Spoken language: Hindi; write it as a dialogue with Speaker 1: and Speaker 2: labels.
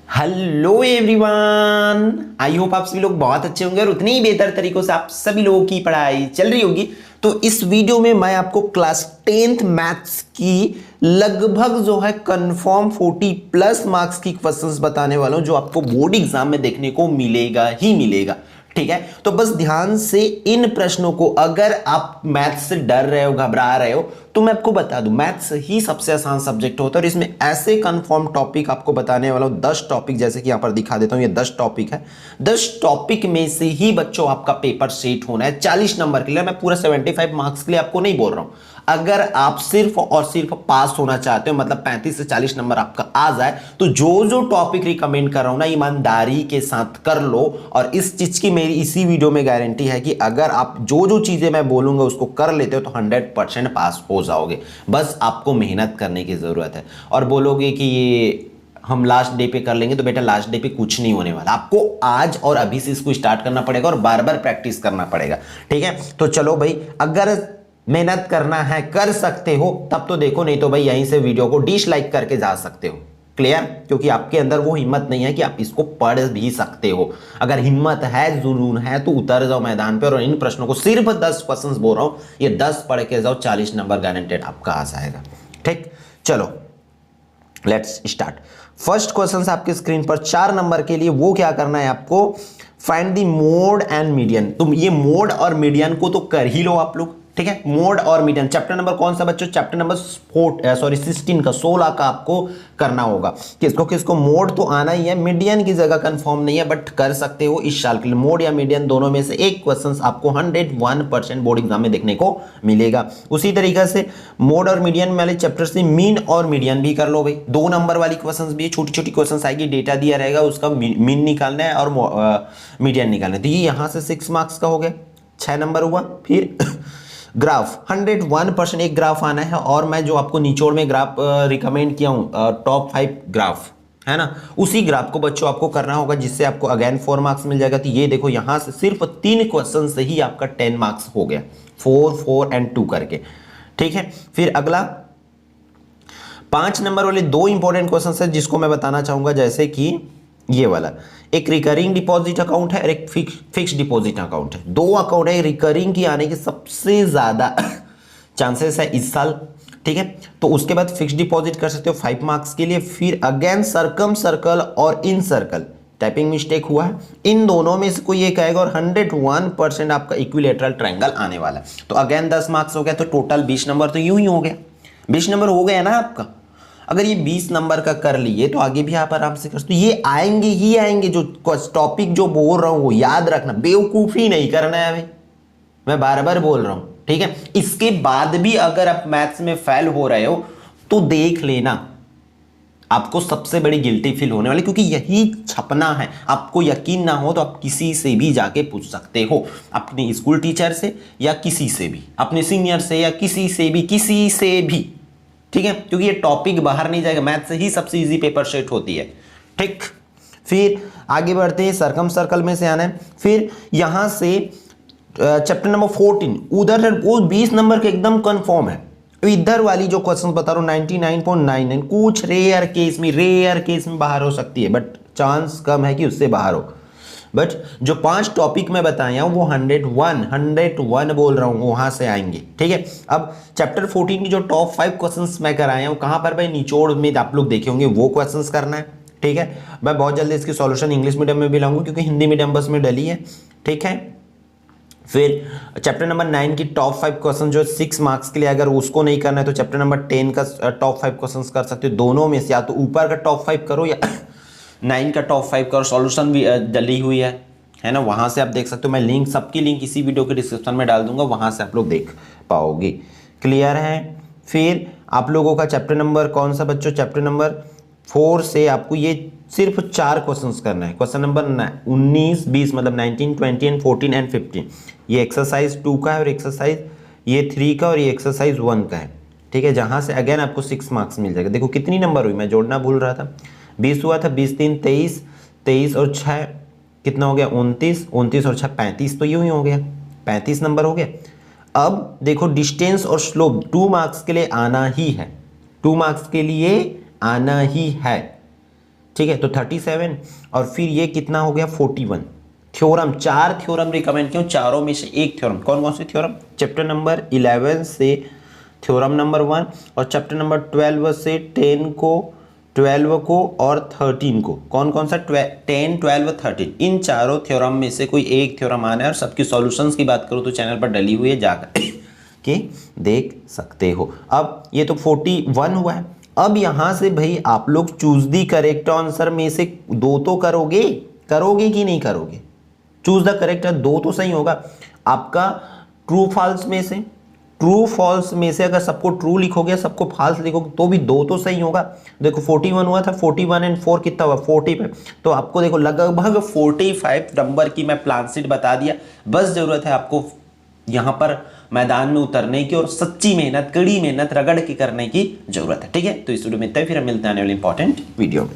Speaker 1: हेलो एवरीवन, आई होप आप सभी लोग बहुत अच्छे होंगे और उतने ही बेहतर तरीकों से आप सभी लोगों की पढ़ाई चल रही होगी। तो इस वीडियो में मैं आपको क्लास 10th मैथ्स की लगभग जो है कंफर्म 40 प्लस मार्क्स की क्वेश्चंस बताने वाला हूं जो आपको बोर्ड एग्जाम में देखने को मिलेगा ही मिलेगा। ठीक है, तो बस ध्यान से इन प्रश्नों को, अगर आप मैथ्स से डर रहे हो, घबरा रहे हो, तो मैं आपको बता दूं मैथ्स ही सबसे आसान सब्जेक्ट होता है और इसमें ऐसे कंफर्म टॉपिक आपको बताने वाला हूं। 10 टॉपिक, जैसे कि यहां पर दिखा देता हूं, ये 10 टॉपिक है। 10 टॉपिक में से ही बच्चों आपका पेपर सेट होना है 40 नंबर के लिए। मैं पूरा 75 मार्क्स के लिए आपको नहीं बोल रहा हूं। अगर आप सिर्फ और सिर्फ पास होना चाहते हो, मतलब 35 से 40 नंबर आपका आ जाए, तो जो जो टॉपिक रिकमेंड कर रहा हूं ना, ईमानदारी के साथ कर लो। और इस चीज की मेरी इसी वीडियो में गारंटी है कि अगर आप जो जो चीजें मैं बोलूंगा उसको कर लेते हो तो 100% पास हो जाओगे। बस आपको मेहनत करने की जरूरत है। और बोलोगे कि ये हम लास्ट डे पे कर लेंगे, तो बेटा लास्ट डे पे कुछ नहीं होने वाला। आपको आज और अभी से इसको स्टार्ट करना पड़ेगा और बार बार प्रैक्टिस करना पड़ेगा। ठीक है, तो चलो भाई, अगर मेहनत करना है, कर सकते हो, तब तो देखो, नहीं तो भाई यहीं से वीडियो को डिसलाइक करके जा सकते हो। क्लियर? क्योंकि आपके अंदर वो हिम्मत नहीं है कि आप इसको पढ़ भी सकते हो। अगर हिम्मत है, जुनून है, तो उतर जाओ मैदान पे और इन प्रश्नों को, सिर्फ 10 क्वेश्चंस बोल रहा हूं, ये 10 पढ़ के जाओ, 40 नंबर गारंटेड आपका आ जाएगा। ठीक, चलो लेट्स स्टार्ट। फर्स्ट क्वेश्चन आपके स्क्रीन पर 4 नंबर के लिए, वो क्या करना है आपको, find the mode and median. तुम ये मोड और मीडियन को तो कर ही लो आप लोग। ठीक है, मोड और मीडियन, चैप्टर नंबर कौन सा बच्चों, चैप्टर नंबर 16 का 16 का आपको करना होगा। किसको किसको, मोड तो आना ही है, मीडियन की जगह कंफर्म नहीं है, बट कर सकते हो इस साल के लिए। मोड या मीडियन दोनों में से एक क्वेश्चन आपको 101% बोर्ड एग्जाम में देखने को मिलेगा। उसी तरीके से मोड और मीडियन वाले चैप्टर से मीन और मीडियन भी कर लो भाई। 2 नंबर वाली क्वेश्चन भी, छोटी छोटी क्वेश्चन आएगी, डेटा दिया रहेगा, उसका मीन निकालना है और मीडियन निकालना है। तो ये यहां से 6 मार्क्स का हो गया, 6 नंबर हुआ। फिर ग्राफ 101% एक ग्राफ आना है, और मैं जो आपको निचोड़ में ग्राफ रिकमेंड किया हूं, टॉप 5 ग्राफ है ना, उसी ग्राफ को बच्चों आपको करना होगा, जिससे आपको अगेन 4 मार्क्स मिल जाएगा। तो ये देखो, यहां से सिर्फ 3 क्वेश्चन से ही आपका 10 मार्क्स हो गया, 4 4 एंड 2 करके। ठीक है, फिर अगला 5 नंबर वाले 2 इंपॉर्टेंट क्वेश्चन है जिसको मैं बताना चाहूंगा, जैसे कि ये वाला, एक रिकरिंग डिपॉजिट अकाउंट है और एक फिक्स डिपॉजिट अकाउंट है। 2 अकाउंट है, रिकरिंग की आने की सबसे ज्यादा चांसेस है इस साल। ठीक है, तो उसके बाद फिक्स डिपॉजिट कर सकते हो 5 मार्क्स के लिए। फिर अगेन सरकम सर्कल और इन सर्कल, टाइपिंग मिस्टेक हुआ है, इन दोनों में से कोई एक आएगा और 101% आपका इक्विलेटरल ट्रायंगल आने वाला है। तो अगेन 10 मार्क्स हो गया, तो टोटल 20 नंबर तो यूं ही हो गया। 20 नंबर हो गया ना आपका। अगर ये 20 नंबर का कर लिए तो आगे भी आप आराम से कर सकते हो। ये आएंगे ही आएंगे, जो टॉपिक जो बोल रहा हूं वो याद रखना, बेवकूफी नहीं करना है भाई, मैं बार बार बोल रहा हूं। ठीक है, इसके बाद भी अगर आप मैथ्स में फेल हो रहे हो तो देख लेना, आपको सबसे बड़ी गिल्टी फील होने वाली, क्योंकि यही छपना है। आपको यकीन ना हो तो आप किसी से भी जाके पूछ सकते हो, अपने स्कूल टीचर से या किसी से भी, अपने सीनियर से या किसी से भी, किसी से भी। ठीक है, क्योंकि ये टॉपिक बाहर नहीं जाएगा, मैथ से ही सबसे इजी पेपर सेट होती है। ठीक, फिर आगे बढ़ते हैं, सरकम सर्कल में से आना है। फिर यहां से चैप्टर नंबर 14, उधर वो 20 नंबर के एकदम कंफर्म है। इधर वाली जो क्वेश्चन बता रहा हूं 99.99, कुछ रेयर केस में बाहर हो सकती है, बट चांस कम है कि उससे बाहर हो। बट जो 5 टॉपिक मैं बताया हूं वो 101 बोल रहा हूं, वहां से आएंगे। ठीक है, अब चैप्टर 14 की जो टॉप 5 क्वेश्चंस मैं कराया हूं, कहां पर भाई, निचोड़ में आप लोग देखे होंगे, वो क्वेश्चंस करना है। ठीक है, मैं बहुत जल्दी इसकी सॉल्यूशन इंग्लिश मीडियम में भी लाऊंगा, क्योंकि हिंदी मीडियम बस में डली है। ठीक है, फिर चैप्टर नंबर 9 की टॉप 5 क्वेश्चन जो 6 मार्क्स के लिए, अगर उसको नहीं करना है तो चैप्टर नंबर 10 का टॉप 5 क्वेश्चन कर सकते हो। दोनों में से या तो ऊपर का टॉप 5 करो या 9 का टॉप 5 करो, सॉल्यूशन भी डली हुई है ना, वहां से आप देख सकते हो। मैं लिंक, सबकी लिंक इसी वीडियो के डिस्क्रिप्शन में डाल दूंगा, वहां से आप लोग देख पाओगे। क्लियर है? फिर आप लोगों का चैप्टर नंबर कौन सा बच्चों, चैप्टर नंबर 4 से आपको ये सिर्फ 4 क्वेश्चंस करना है। क्वेश्चन नंबर 19 20, मतलब 19 20 एंड 14 एंड 15, ये एक्सरसाइज 2 का है और एक्सरसाइज ये 3 का और ये एक्सरसाइज 1 का है। ठीक है, जहां से अगेन आपको 6 मार्क्स मिल जाएगा। देखो कितनी नंबर हुई, मैं जोड़ना भूल रहा था, 20 हुआ था, 20 3 23, 23 और 6 कितना हो गया, 29, 29 और 6 35, तो यूं ही हो गया, 35 नंबर हो गया। अब देखो डिस्टेंस और स्लोप 2 मार्क्स के लिए आना ही है, 2 मार्क्स के लिए आना ही है। ठीक है, तो 37 और फिर ये कितना हो गया 41। थ्योरम, 4 थ्योरम रिकमेंड क्यों, चारों में से एक थ्योरम। कौन कौन से थ्योरम, चैप्टर नंबर 11 से थ्योरम नंबर 1 और चैप्टर नंबर 12 से 10 को, 12 को और 13 को। कौन कौन सा, 10, 12, 13, इन चारों थ्योरम में से कोई एक थ्योरम आना है। और सबकी सॉल्यूशंस की बात करूँ तो चैनल पर डली हुई है, जाकर के देख सकते हो। अब ये तो 41 हुआ है। अब यहां से भाई आप लोग चूज दी करेक्ट आंसर में से दो तो करोगे कि नहीं करोगे। चूज द करेक्ट, दो तो सही होगा आपका। ट्रू फॉल्स में से, ट्रू फॉल्स में से अगर सबको ट्रू लिखोगे, सबको फॉल्स लिखोगे तो भी दो तो सही होगा। देखो 41 हुआ था, 41 एंड 4 कितना हुआ 45। तो आपको देखो लगभग 45 नंबर की मैं प्लान शीट बता दिया। बस जरूरत है आपको यहां पर मैदान में उतरने की और सच्ची मेहनत, कड़ी मेहनत रगड़ के करने की जरूरत है। ठीक है, तो इस वीडियो में इतना ही, फिर हम मिलते हैं आने वाले इंपॉर्टेंट वीडियो में।